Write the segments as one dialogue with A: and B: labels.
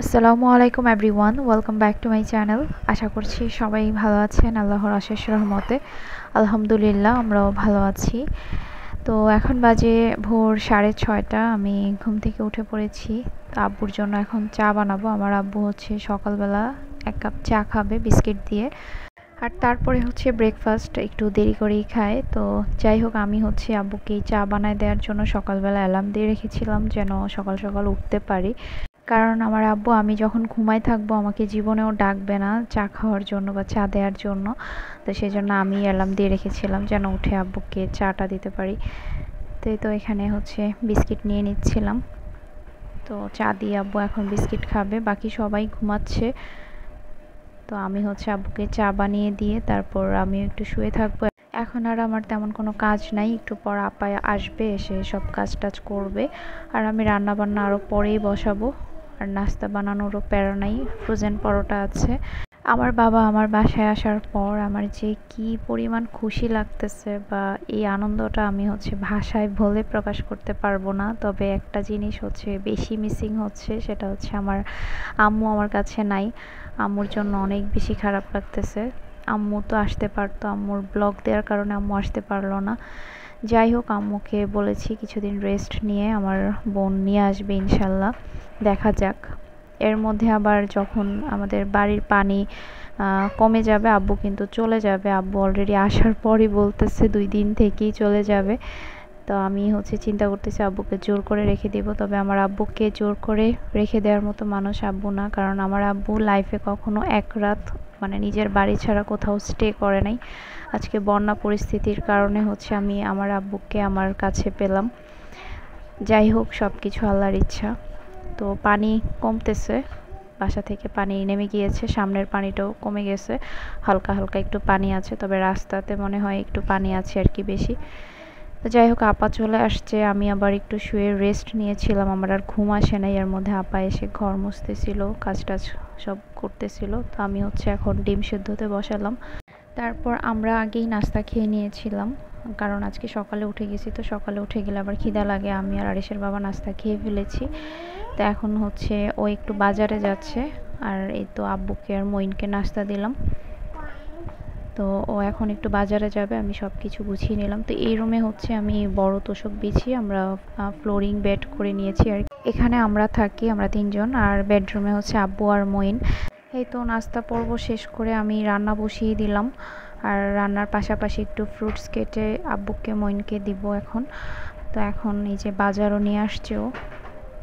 A: আসসালামু আলাইকুম everyone, welcome back to my channel. আশা করছি সবাই ভালো আছেন আল্লাহর অশেষ রহমতে। আলহামদুলিল্লাহ আমরাও ভালো আছি। তো এখন বাজে ভোর 6:30। আমি ঘুম থেকে উঠে পড়েছি। তো আব্বুর জন্য এখন চা বানাবো। আমার আব্বু হচ্ছে সকালবেলা 1 কাপ চা খাবে বিস্কিট দিয়ে, আর তারপরে হচ্ছে ব্রেকফাস্ট একটু দেরি করেই খায়। তো যাই হোক, আমি হচ্ছে আব্বুকে চা বানায় দেওয়ার জন্য সকালবেলা অ্যালার্ম দিয়ে রেখেছিলাম যেন সকাল সকাল উঠতে পারি। কারণ আমার আব্বু আমি যখন ঘুমায় থাকবো আমাকে জীবনেও ডাকবে না চা খাওয়ার জন্য বা চা দেওয়ার জন্য। তো সেজন্য আমি অ্যালার্ম দিয়ে রেখেছিলাম যেন উঠে আব্বুকে চাটা দিতে পারি। তো এখানে হচ্ছে বিস্কিট নিয়ে নিচ্ছিলাম। তো চা দিয়ে আব্বু এখন বিস্কিট খাবে, বাকি সবাই ঘুমাচ্ছে। তো আমি হচ্ছে আব্বুকে চা বানিয়ে দিয়ে তারপর আমি একটু শুয়ে থাকবো। এখন আর আমার তেমন কোনো কাজ নাই, একটু পর আপা আসবে, এসে সব কাজ টাজ করবে। আর আমি রান্না বান্না আরও পরেই বসাবো। আর নাস্তা বানানোরও প্যারা নাই, ফ্রোজেন পরোটা আছে। আমার বাবা আমার বাসায় আসার পর আমার যে কি পরিমাণ খুশি লাগতেছে, বা এই আনন্দটা আমি হচ্ছে ভাষায় বলে প্রকাশ করতে পারবো না। তবে একটা জিনিস হচ্ছে বেশি মিসিং হচ্ছে, সেটা হচ্ছে আমার আম্মু আমার কাছে নাই। আম্মুর জন্য অনেক বেশি খারাপ লাগতেছে। আম্মু তো আসতে পারতো, আম্মুর ব্লগ দেওয়ার কারণে আম্মু আসতে পারলো না। যাই হোক, আম্মুকে বলেছি কিছুদিন রেস্ট নিয়ে আমার বোন নিয়ে আসবে ইনশাল্লাহ, দেখা যাক। এর মধ্যে আবার যখন আমাদের বাড়ির পানি কমে যাবে আব্বু কিন্তু চলে যাবে। আব্বু অলরেডি আসার পরই বলতেছে 2 দিন থেকেই চলে যাবে। তো আমি হচ্ছে চিন্তা করতেছি আব্বুকে জোর করে রেখে দেব। তবে আমার আব্বুকে জোর করে রেখে দেওয়ার মতো মানুষ আব্বু না, কারণ আমার আব্বু লাইফে কখনো এক রাত মানে নিজের বাড়ি ছাড়া কোথাও স্টে করে নাই। আজকে বন্যা পরিস্থিতির কারণে হচ্ছে আমি আমার আব্বুকে আমার কাছে পেলাম। যাই হোক, সব কিছু আল্লাহর ইচ্ছা। তো পানি কমতেছে, বাসা থেকে পানি নেমে গিয়েছে, সামনের পানিটাও কমে গেছে, হালকা হালকা একটু পানি আছে, তবে রাস্তাতে মনে হয় একটু পানি আছে আর কি বেশি। তো যাই হোক, আপা চলে আসছে, আমি আবার একটু শুয়ে রেস্ট নিয়েছিলাম, আমার আর ঘুম আসে নাই। এর মধ্যে আপা এসে ঘর মুছতেছিল, কাজ টাজ সব করতেছিল। তো আমি হচ্ছে এখন ডিম সেদ্ধতে বসালাম। তারপর আমরা আগেই নাস্তা খেয়ে নিয়েছিলাম, কারণ আজকে সকালে উঠে গেছি। তো সকালে উঠে গেলে আবার খিদা লাগে। আমি আর আরিশের বাবা নাস্তা খেয়ে ফেলেছি। তো এখন হচ্ছে ও একটু বাজারে যাচ্ছে, আর এই তো আব্বুকে আর মইনকে নাস্তা দিলাম। তো ও এখন একটু বাজারে যাবে, আমি সব কিছু গুছিয়ে নিলাম। তো এই রুমে হচ্ছে আমি বড় তোষক বিছিয়ে আমরা ফ্লোরিং বেড করে নিয়েছি আর এখানে আমরা থাকি, আমরা 3 জন। আর বেডরুমে হচ্ছে আব্বু আর মইন। এই তো নাস্তা পর্ব শেষ করে আমি রান্না বসিয়ে দিলাম, আর রান্নার পাশাপাশি একটু ফ্রুটস কেটে আব্বুকে মইনকে দিব এখন। তো এখন এই যে বাজারও নিয়ে আসছে ও।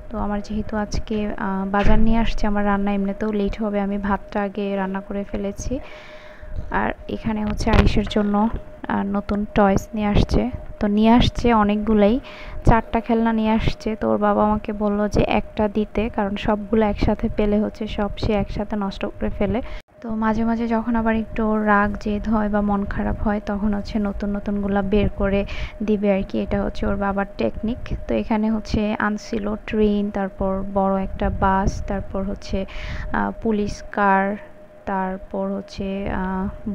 A: তো আমার যেহেতু আজকে বাজার নিয়ে আসছে, আমার রান্না এমনিতেও লেট হবে, আমি ভাতটা আগে রান্না করে ফেলেছি। আর এখানে হচ্ছে আরিশের জন্য নতুন টয়স নিয়ে আসছে। তো নিয়ে আসছে অনেকগুলাই, 4টা খেলনা নিয়ে আসছে। তো ওর বাবা আমাকে বললো যে একটা দিতে, কারণ সবগুলো একসাথে পেলে হচ্ছে সব সে একসাথে নষ্ট করে ফেলে। তো মাঝে মাঝে যখন আবার একটু ওর রাগ জেদ হয় বা মন খারাপ হয়, তখন হচ্ছে নতুন নতুনগুলা বের করে দিবে আর কি। এটা হচ্ছে ওর বাবার টেকনিক। তো এখানে হচ্ছে আনছিল ট্রেন, তারপর বড় একটা বাস, তারপর হচ্ছে পুলিশ কার, তারপর হচ্ছে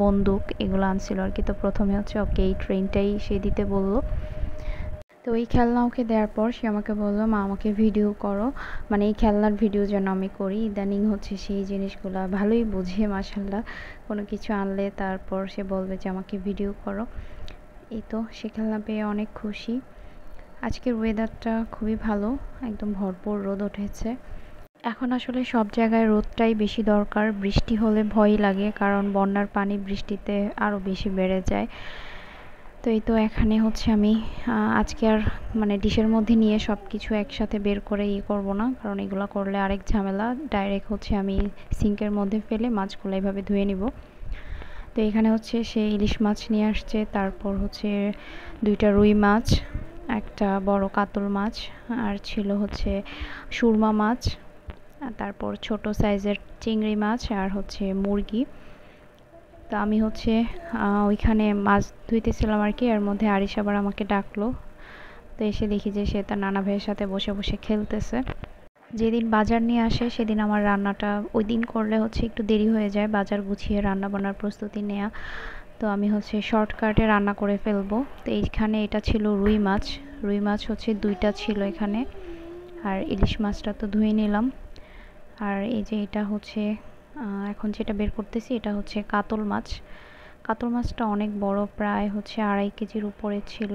A: বন্দুক, এগুলো আনছিল আর কি। তো প্রথমে হচ্ছে ওকে এই ট্রেনটাই সে দিতে বললো। তো এই খেলনা ওকে দেওয়ার পর সে আমাকে বললো, মা আমাকে ভিডিও করো, মানে এই খেলনার ভিডিও যেন আমি করি। ইদানিং হচ্ছে সেই জিনিসগুলো ভালোই বুঝে মাশাল্লাহ। কোনো কিছু আনলে তারপর সে বলবে যে আমাকে ভিডিও করো। এই তো সে খেলনা পেয়ে অনেক খুশি। আজকের ওয়েদারটা খুবই ভালো, একদম ভরপুর রোদ উঠেছে। এখন আসলে সব জায়গায় রোদটাই বেশি দরকার, বৃষ্টি হলে ভয় লাগে, কারণ বন্যার পানি বৃষ্টিতে আরও বেশি বেড়ে যায়। তো এই তো এখানে হচ্ছে আমি আজকে আর মানে ডিশের মধ্যে নিয়ে সব কিছু একসাথে বের করে করবো না, কারণ এগুলো করলে আরেক ঝামেলা। ডাইরেক্ট হচ্ছে আমি সিঙ্কের মধ্যে ফেলে মাছগুলো এইভাবে ধুয়ে নিব। তো এখানে হচ্ছে সে ইলিশ মাছ নিয়ে আসছে, তারপর হচ্ছে 2টা রুই মাছ, একটা বড় কাতল মাছ, আর ছিল হচ্ছে সুরমা মাছ, আর তারপর ছোট সাইজের চিংড়ি মাছ, আর হচ্ছে মুরগি। তো আমি হচ্ছে ওইখানে মাছ ধুইতেছিলাম আর কি। এর মধ্যে আরিশ আবার আমাকে ডাকলো। তো এসে দেখি যে সে তার নানা ভাইয়ের সাথে বসে বসে খেলতেছে। যেদিন বাজার নিয়ে আসে সেদিন আমার রান্নাটা ওই দিন করলে হচ্ছে একটু দেরি হয়ে যায়, বাজার গুছিয়ে রান্না বান্নার প্রস্তুতি নেওয়া। তো আমি হচ্ছে শর্টকাটে রান্না করে ফেলবো। তো এইখানে এটা ছিল রুই মাছ, রুই মাছ হচ্ছে 2টা ছিল এখানে। আর ইলিশ মাছটা তো ধুয়ে নিলাম। আর এই যে এটা হচ্ছে এখন যেটা বের করতেছি এটা হচ্ছে কাতল মাছ। কাতল মাছটা অনেক বড়, প্রায় হচ্ছে 2.5 কেজির উপরে ছিল।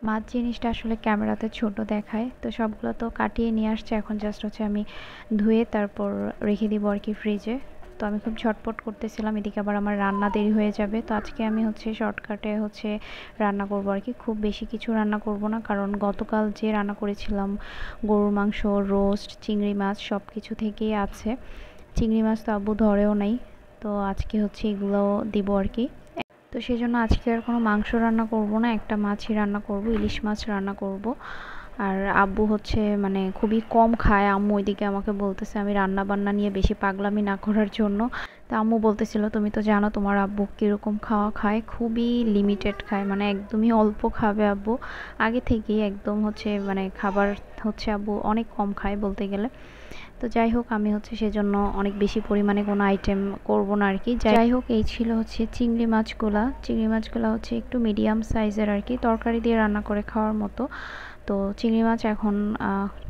A: মাছ জিনিসটা আসলে ক্যামেরাতে ছোট দেখায়, তো সবগুলো তো কাটিয়ে নিয়ে আসছে। এখন জাস্ট হচ্ছে আমি ধুয়ে তারপর রেখে দিব আর কি ফ্রিজে। তো আমি খুব ঝটপট করতেছিলাম, এদিকে আবার আমার রান্না দেরি হয়ে যাবে। তো আজকে আমি হচ্ছে শর্টকাটে হচ্ছে রান্না করব আর কি, খুব বেশি কিছু রান্না করব না, কারণ গতকাল যে রান্না করেছিলাম গরুর মাংস, রোস্ট, চিংড়ি মাছ সব কিছু থেকেই আছে। চিংড়ি মাছ তো আব্বু ধরেও নাই, তো আজকে হচ্ছে এগুলো দিব আর কি। তো সেই জন্য আজকে আর কোনো মাংস রান্না করব না, একটা মাছই রান্না করব, ইলিশ মাছ রান্না করব। আর আব্বু হচ্ছে মানে খুবই কম খায়। আম্মু ওইদিকে আমাকে বলতেছে আমি রান্না বান্না নিয়ে বেশি পাগলামি না করার জন্য। তা আম্মু বলতেছিল তুমি তো জানো তোমার আব্বু কীরকম খাওয়া খায়, খুবই লিমিটেড খায়, মানে একদমই অল্প খাবে আব্বু। আগে থেকেই একদম হচ্ছে মানে খাবার হচ্ছে আব্বু অনেক কম খায় বলতে গেলে। তো যাই হোক আমি হচ্ছে সেজন্য অনেক বেশি পরিমাণে কোনো আইটেম করব না আর কি। যাই হোক এই ছিল হচ্ছে চিংড়ি মাছগুলা। চিংড়ি মাছগুলা হচ্ছে একটু মিডিয়াম সাইজের আর কি, তরকারি দিয়ে রান্না করে খাওয়ার মতো। তো চিংড়ি মাছ এখন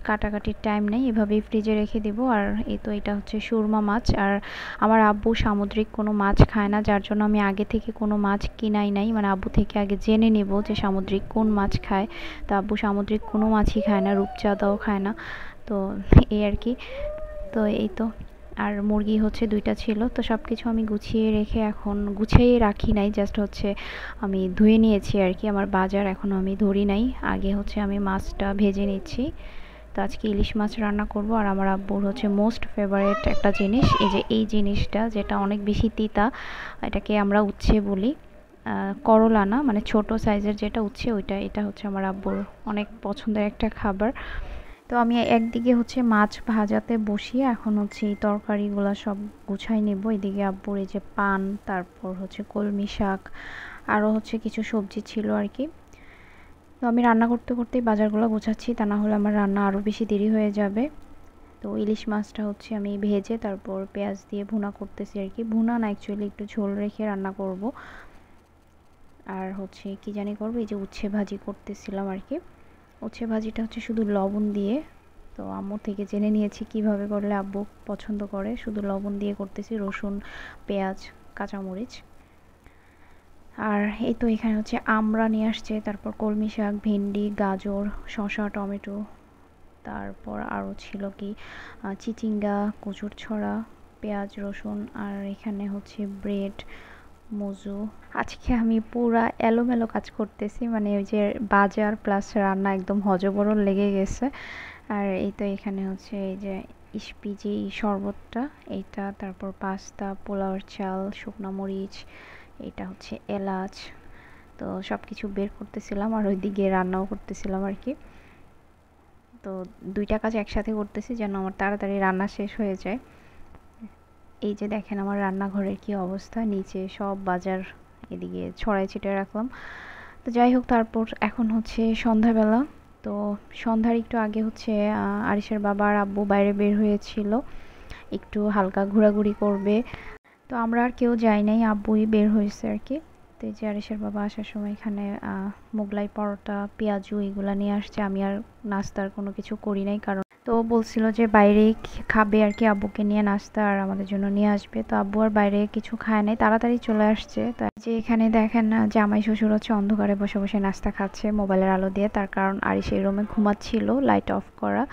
A: কাটাকাটির টাইম নেই, এভাবেই ফ্রিজে রেখে দিব। আর এই তো এটা হচ্ছে সুরমা মাছ। আর আমার আব্বু সামুদ্রিক কোনো মাছ খায় না, যার জন্য আমি আগে থেকে কোনো মাছ কিনাই নাই, মানে আব্বু থেকে আগে জেনে নেব যে সামুদ্রিক কোন মাছ খায়। তো আব্বু সামুদ্রিক কোনো মাছই খায় না, রূপচাঁদাও খায় না। তো এই আর কি। তো এই তো, আর মুরগি হচ্ছে 2টা ছিল। তো সব কিছু আমি গুছিয়ে রেখে, এখন গুছিয়ে রাখি নাই, জাস্ট হচ্ছে আমি ধুয়ে নিয়েছি আর কি। আমার বাজার এখনও আমি ধরি নাই, আগে হচ্ছে আমি মাছটা ভেজে নিচ্ছি। তো আজকে ইলিশ মাছ রান্না করব। আর আমার আব্বুর হচ্ছে মোস্ট ফেভারিট একটা জিনিস, এই যে এই জিনিসটা যেটা অনেক বেশি তিতা, এটাকে আমরা উচ্ছে বলি। করলা না, মানে ছোট সাইজের যেটা উচ্ছে ওইটা, এটা হচ্ছে আমার আব্বুর অনেক পছন্দের একটা খাবার। তো আমি একদিকে হচ্ছে মাছ ভাজাতে বসিয়ে এখন হচ্ছে এই তরকারিগুলো সব গুছাই নেব। এদিকে আব্বুর এই যে পান, তারপর হচ্ছে কলমি শাক, আরও হচ্ছে কিছু সবজি ছিল আর কি। তো আমি রান্না করতে করতেই বাজারগুলো গোছাচ্ছি, তা না হলে আমার রান্না আরও বেশি দেরি হয়ে যাবে। তো ইলিশ মাছটা হচ্ছে আমি ভেজে তারপর পেঁয়াজ দিয়ে ভুনা করতেছি আর কি। ভুনা না, অ্যাকচুয়ালি একটু ঝোল রেখে রান্না করব। আর হচ্ছে কি জানি করবো, এই যে উচ্ছে ভাজি করতেছিলাম আর কি। উচ্ছে ভাজিটা হচ্ছে শুধু লবণ দিয়ে, তো আম্মু থেকে জেনে নিয়েছি কিভাবে করলে আব্বু পছন্দ করে, শুধু লবণ দিয়ে করতেছি, রসুন, পেঁয়াজ, কাঁচামরিচ। আর এই তো এখানে হচ্ছে আমড়া নিয়ে আসছে, তারপর কলমি শাক, ভেন্ডি, গাজর, শসা, টমেটো, তারপর আরও ছিল কি চিচিঙ্গা, কচুর ছড়া, পেঁয়াজ, রসুন, আর এখানে হচ্ছে ব্রেড, মজু। আজকে আমি পুরা এলোমেলো কাজ করতেছি, মানে ওই যে বাজার প্লাস রান্না একদম হজবরল লেগে গেছে। আর এই তো এখানে হচ্ছে এই যে ইস্পিজি শরবতটা, এইটা, তারপর পাস্তা, পোলাওর চাল, শুকনো মরিচ, এটা হচ্ছে এলাচ। তো সব কিছু বের করতেছিলাম আর ওইদিকে রান্নাও করতেছিলাম আর কি। তো 2টা কাজ একসাথে করতেছি যেন আমার তাড়াতাড়ি রান্না শেষ হয়ে যায়। এই যে দেখেন আমার রান্নাঘরের কি অবস্থা, নিচে সব বাজার এদিকে ছড়াই ছিটিয়ে রাখলাম। তো যাই হোক, তারপর এখন হচ্ছে সন্ধ্যাবেলা। তো সন্ধ্যার একটু আগে হচ্ছে আরিশের বাবা আর আব্বু বাইরে বের হয়েছিল, একটু হালকা ঘোরাঘুরি করবে। তো আমরা আর কেউ যাই নাই, আব্বুই বের হয়েছে আর কি। তো এই যে আরিশের বাবা আসার সময় এখানে মোগলাই পরোটা, পেঁয়াজু এগুলা নিয়ে আসছে। আমি আর নাস্তার কোনো কিছু করি নাই, কারণ তো বলছিল যে বাইরেই খাবে আর কি, আব্বুকে নিয়ে নাস্তা আর আমাদের জন্য নিয়ে আসবে। তো আব্বু আর বাইরে কিছু খায় নাই, তাড়াতাড়ি চলে আসছে। তো যে এখানে দেখেন না, জামাই শ্বশুর হচ্ছে অন্ধকারে বসে বসে নাস্তা খাচ্ছে মোবাইলের আলো দিয়ে, তার কারণ আরিশ এই রুমে ঘুমাচ্ছিল, লাইট অফ করা।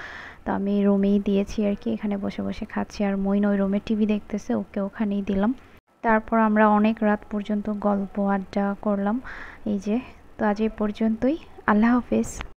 A: তো আমি রুমেই দিয়েছি আর কি, এখানে বসে বসে খাচ্ছি। আর মইন ওই রুমে টিভি দেখতেছে, ওকে ওখানেই দিলাম। তারপর আমরা অনেক রাত পর্যন্ত গল্প আড্ডা করলাম এই যে। তো আজ এই পর্যন্তই, আল্লাহ হাফেজ।